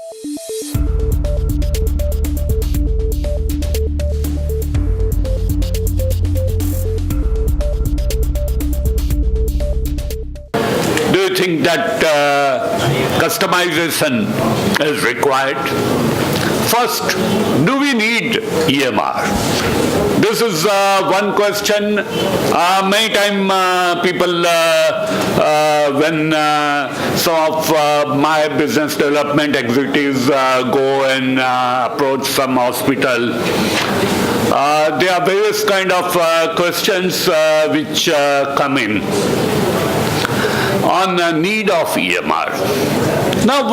Do you think that customization is required? First, do we need EMR? This is one question. Many times people, when some of my business development executives go and approach some hospital, there are various kind of questions which come in on the need of EMR. Now,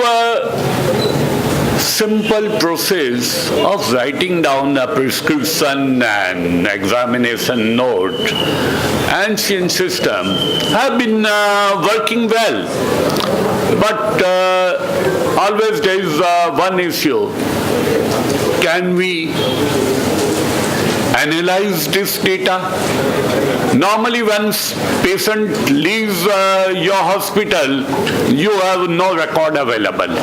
simple process of writing down a prescription and examination note, ancient system have been working well. But always there is one issue. Can we analyze this data? Normally when patient leaves your hospital, you have no record available.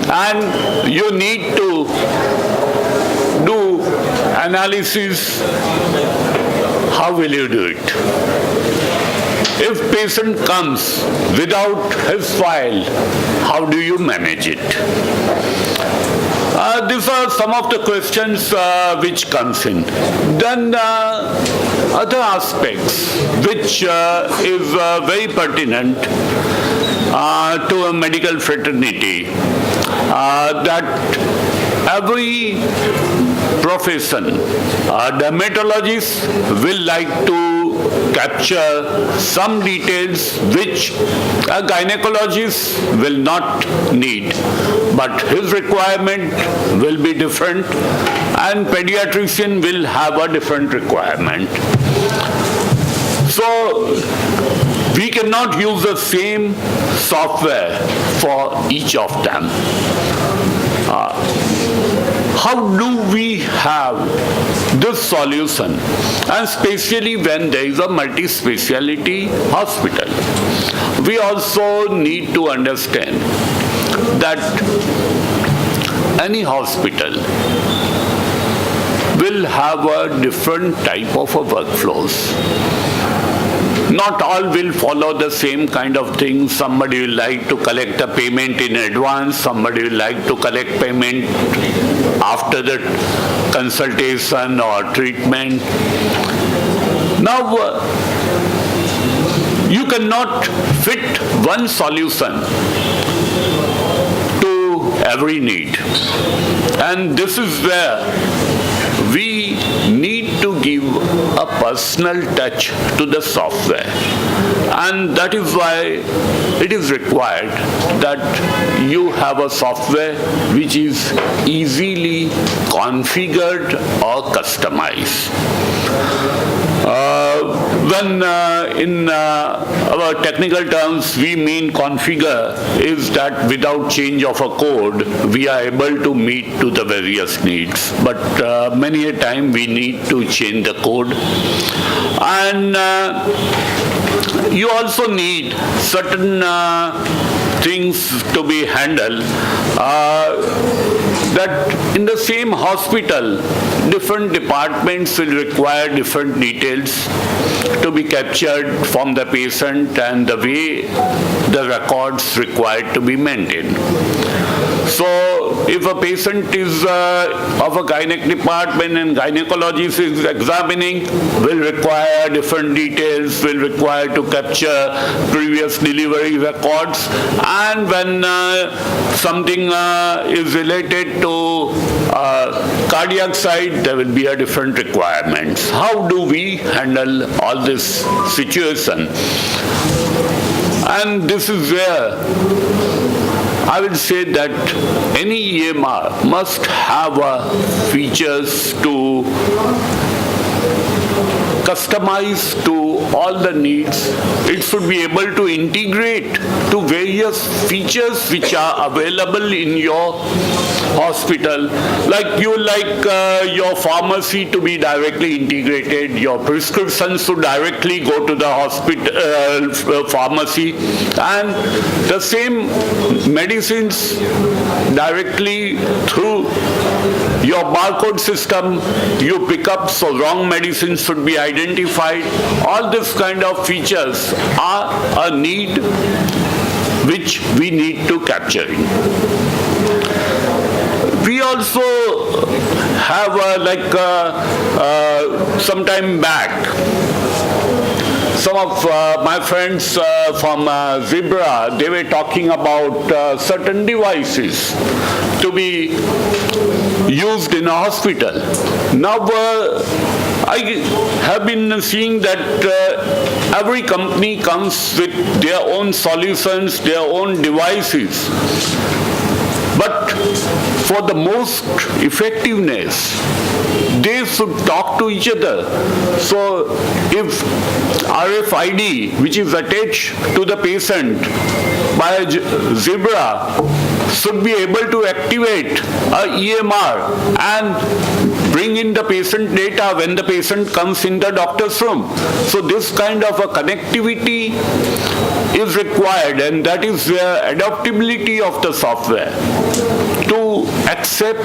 And you need to do analysis. How will you do it? If patient comes without his file, how do you manage it? These are some of the questions which comes in. Then other aspects which is very pertinent to a medical fraternity, that every profession, dermatologist will like to capture some details which a gynecologist will not need, but his requirement will be different and pediatrician will have a different requirement. So we cannot use the same software for each of them. How do we have this solution? And especially when there is a multi-speciality hospital. We also need to understand that any hospital will have a different type of workflows. Not all will follow the same kind of thing. Somebody will like to collect the payment in advance. Somebody will like to collect payment after the consultation or treatment. Now, you cannot fit one solution to every need. And this is where we need to give a personal touch to the software. And that is why it is required that you have a software which is easily configured or customized. When in our technical terms we mean configure, is that without change of a code we are able to meet to the various needs, but many a time we need to change the code. And you also need certain things to be handled, that in the same hospital different departments will require different details to be captured from the patient and the way the records required to be maintained. So if a patient is of a gynec department and gynecologist is examining, will require different details, will require to capture previous delivery records, and when something is related to cardiac side, there will be a different requirements. How do we handle all this situation? And this is where I will say that any EMR must have features to customize to all the needs. It should be able to integrate to various features which are available in your hospital. Like you your pharmacy to be directly integrated, your prescriptions to directly go to the hospital pharmacy, and the same medicines directly through your barcode system you pick up, so wrong medicines should be identified. All this kind of features are a need which we need to capture in. We also have some time back, some of my friends from Zebra, they were talking about certain devices to be used in a hospital. Now, I have been seeing that every company comes with their own solutions, their own devices. But for the most effectiveness, they should talk to each other. So if RFID, which is attached to the patient by a Zebra, should be able to activate a EMR and bring in the patient data when the patient comes in the doctor's room. So this kind of a connectivity is required, and that is where adaptability of the software to accept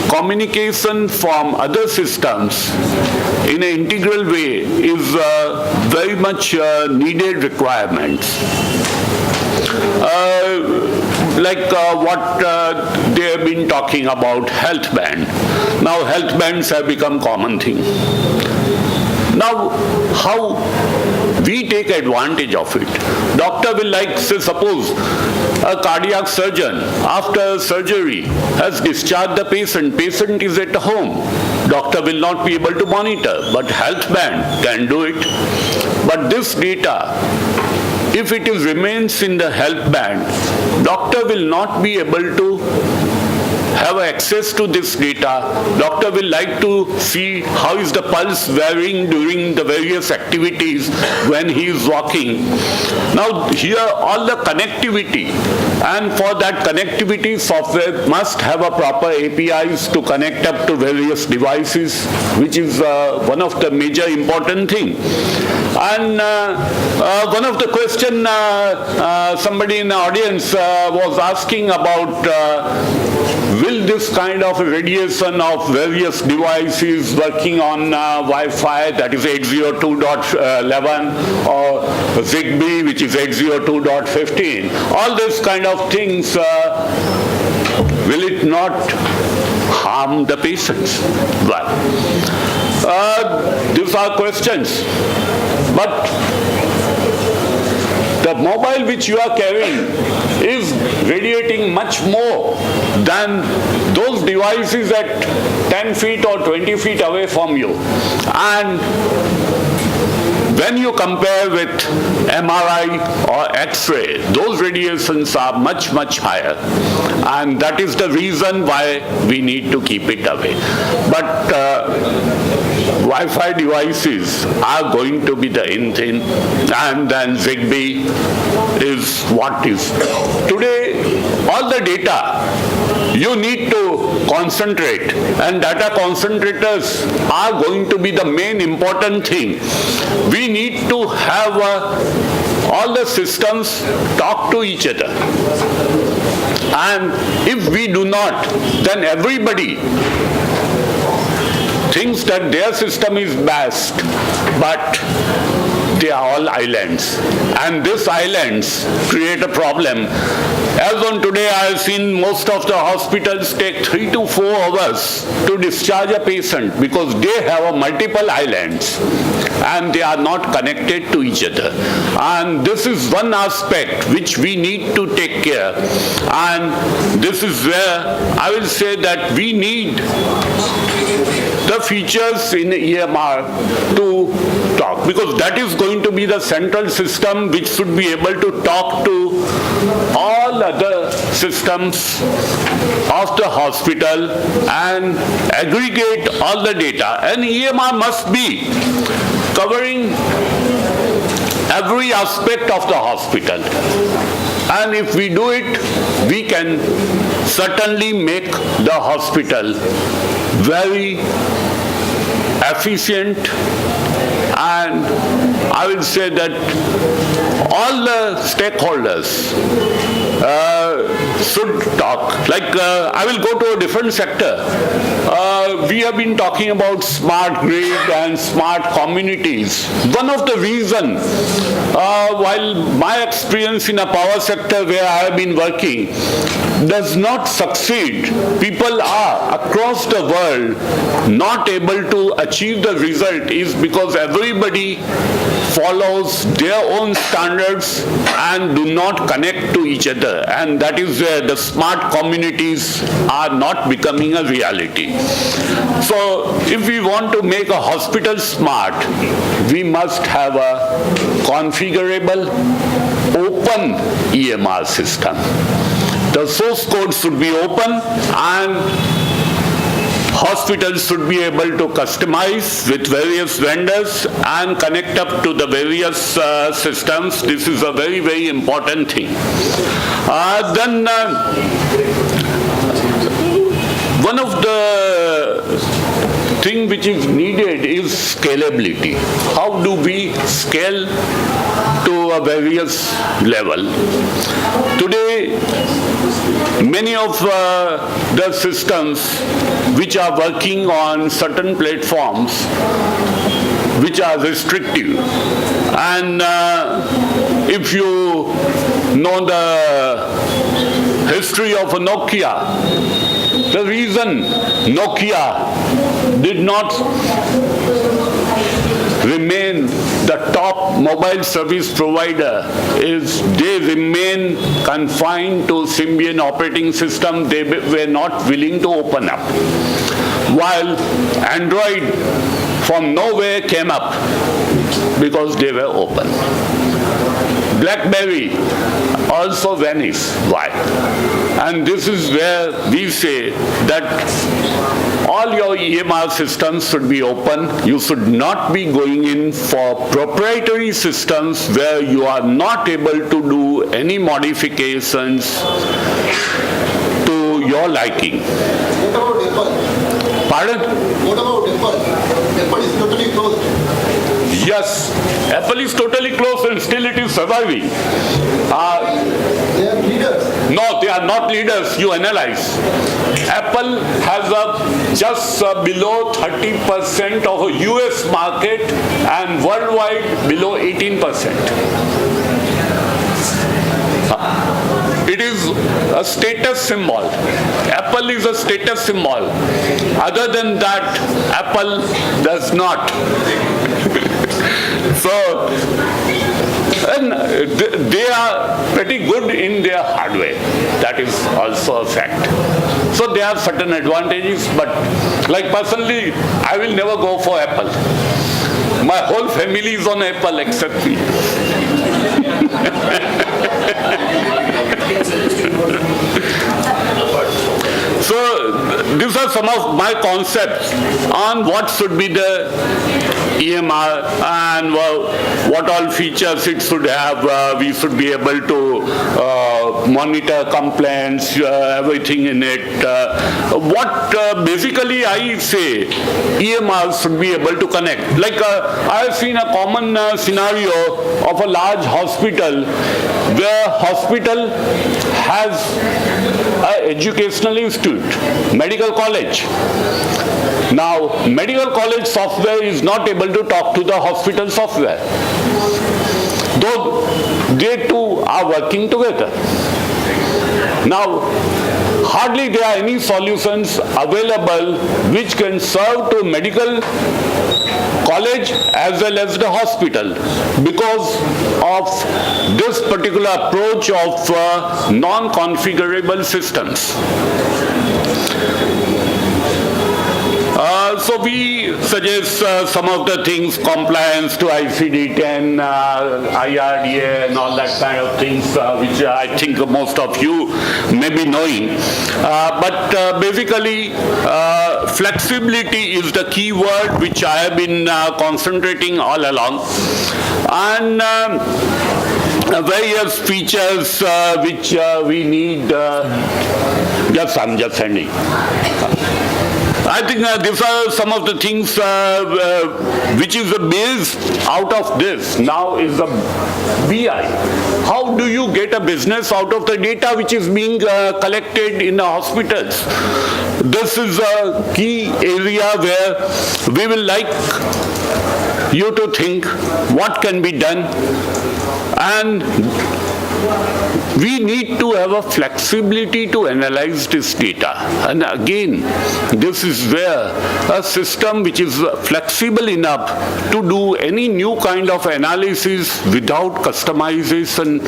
communication from other systems in an integral way is very much needed requirements. What they have been talking about health band. Now health bands have become common thing. Now how we take advantage of it? Doctor will say suppose a cardiac surgeon after surgery has discharged the patient is at home. Doctor will not be able to monitor, but health band can do it. But this data, if it remains in the health band, doctor will not be able to have access to this data. Doctor will like to see how is the pulse varying during the various activities when he is walking. Now here all the connectivity, and for that connectivity software must have a proper APIs to connect up to various devices, which is one of the major important thing. And one of the question somebody in the audience was asking about will this kind of radiation of various devices working on Wi-Fi, that is 802.11, or Zigbee, which is 802.15, all these kind of things, will it not harm the patients? Well, these are questions. But the mobile which you are carrying is radiating much more than those devices at 10 feet or 20 feet away from you. And when you compare with MRI or X-ray, those radiations are much, much higher. And that is the reason why we need to keep it away. But Wi-Fi devices are going to be the in thing, and then Zigbee is what is. Today, all the data you need to concentrate, and data concentrators are going to be the main important thing. We need to have all the systems talk to each other. And if we do not, then everybody thinks that their system is best, but they are all islands. And these islands create a problem. As on today, I have seen most of the hospitals take 3 to 4 hours to discharge a patient because they have multiple islands and they are not connected to each other. And this is one aspect which we need to take care. And this is where I will say that we need the features in EMR to talk, because that is going to be the central system which should be able to talk to all other systems of the hospital and aggregate all the data. And EMR must be covering every aspect of the hospital. And if we do it, we can certainly make the hospital very efficient, and I will say that all the stakeholders should talk. Like I will go to a different sector. We have been talking about smart grid and smart communities. One of the reasons, while my experience in a power sector where I have been working does not succeed, people are across the world not able to achieve the result is because everybody follows their own standards and do not connect to each other, and that is where the smart communities are not becoming a reality. So if we want to make a hospital smart, we must have a configurable open EMR system. The source code should be open, and hospitals should be able to customize with various vendors and connect up to the various systems. This is a very, very important thing. Then one of the thing which is needed is scalability. How do we scale to a various level? Today, many of the systems which are working on certain platforms which are restrictive, and if you know the history of Nokia, the reason Nokia did not remain the top mobile service provider is they remain confined to Symbian operating system. They were not willing to open up. While Android from nowhere came up because they were open. BlackBerry also vanished. Why? And this is where we say that all your EMR systems should be open. You should not be going in for proprietary systems where you are not able to do any modifications to your liking. What about Apple? Pardon? What about Apple? Apple is totally closed. Yes, Apple is totally closed and still it is surviving. They are leaders. No, they are not leaders. You analyze. Apple has just below 30% of a US market and worldwide below 18%. It is a status symbol. Apple is a status symbol. Other than that, Apple does not. So, and they are pretty good in their hardware. That is also a fact. So they have certain advantages, but like personally, I will never go for Apple. My whole family is on Apple except me. So these are some of my concepts on what should be the EMR and what all features it should have. We should be able to monitor complaints, everything in it. What basically I say, EMR should be able to connect. Like I have seen a common scenario of a large hospital where hospital has an educational institute, medical college. Now, medical college software is not able to talk to the hospital software, though they two are working together. Now, hardly there are any solutions available which can serve to medical college as well as the hospital because of this particular approach of non-configurable systems. So we suggest some of the things, compliance to ICD-10, IRDA and all that kind of things, which I think most of you may be knowing. But basically, flexibility is the key word which I have been concentrating all along. And various features which we need. I'm just sending. I think these are some of the things which is the base out of this. Now is the BI. How do you get a business out of the data which is being collected in the hospitals? This is a key area where we will like you to think what can be done, and we need to have a flexibility to analyze this data. And again, this is where a system which is flexible enough to do any new kind of analysis without customization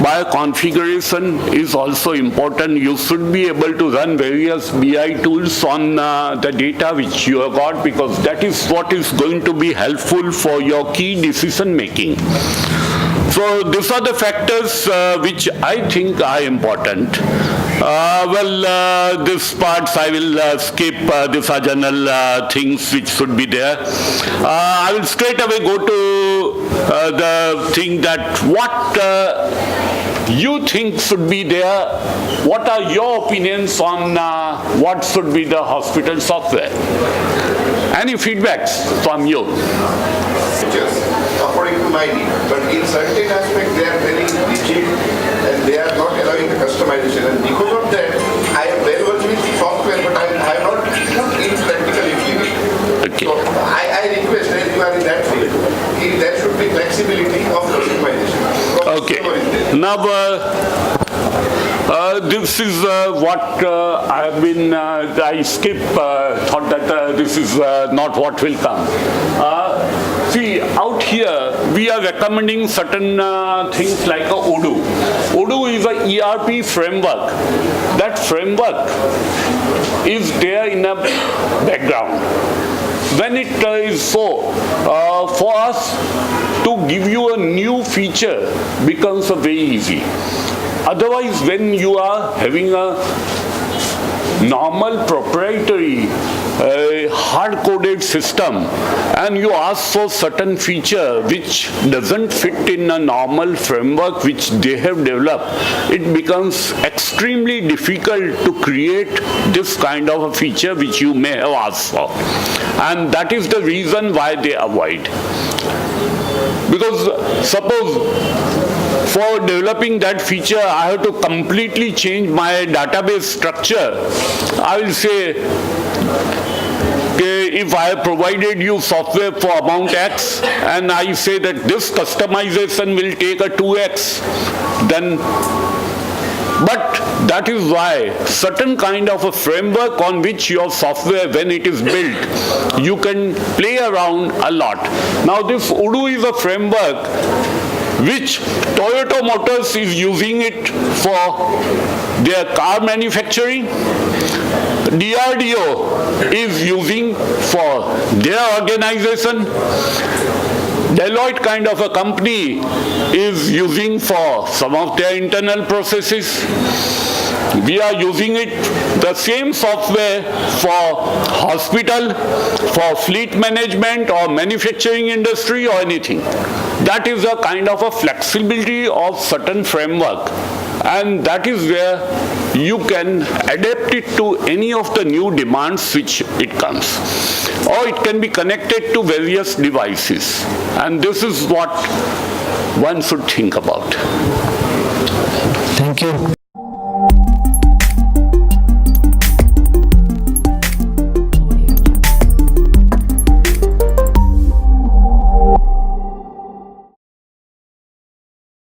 by configuration is also important. You should be able to run various BI tools on the data which you have got, because that is what is going to be helpful for your key decision making. So these are the factors which I think are important. These parts I will skip. These are general things which should be there. I will straight away go to the thing that what you think should be there. What are your opinions on what should be the hospital software? Any feedbacks from you? According to my need, but in certain aspects they are very rigid and they are not allowing the customization, and because of that I am very well with software, but I am not in practical implementation. Okay. So I request that you are in that field, there should be flexibility of customization. Okay. Now this is what I have been, I skip, thought that this is not what will come. See, out here, we are recommending certain things like a Odoo. Odoo is a ERP framework. That framework is there in a background. When it is so, for us to give you a new feature becomes very easy. Otherwise, when you are having a normal proprietary hard-coded system and you ask for certain feature which doesn't fit in a normal framework which they have developed, it becomes extremely difficult to create this kind of a feature which you may have asked for. And that is the reason why they avoid. Because suppose for developing that feature, I have to completely change my database structure. I will say, if I have provided you software for amount X, and I say that this customization will take a 2X, then, but that is why certain kind of a framework on which your software, when it is built, you can play around a lot. Now this Odoo is a framework which Toyota Motors is using it for their car manufacturing. DRDO is using for their organization. Deloitte kind of a company is using for some of their internal processes. We are using it, the same software for hospital, for fleet management or manufacturing industry or anything. That is a kind of a flexibility of certain framework, and that is where you can adapt it to any of the new demands which it comes. Or it can be connected to various devices, and this is what one should think about. Thank you.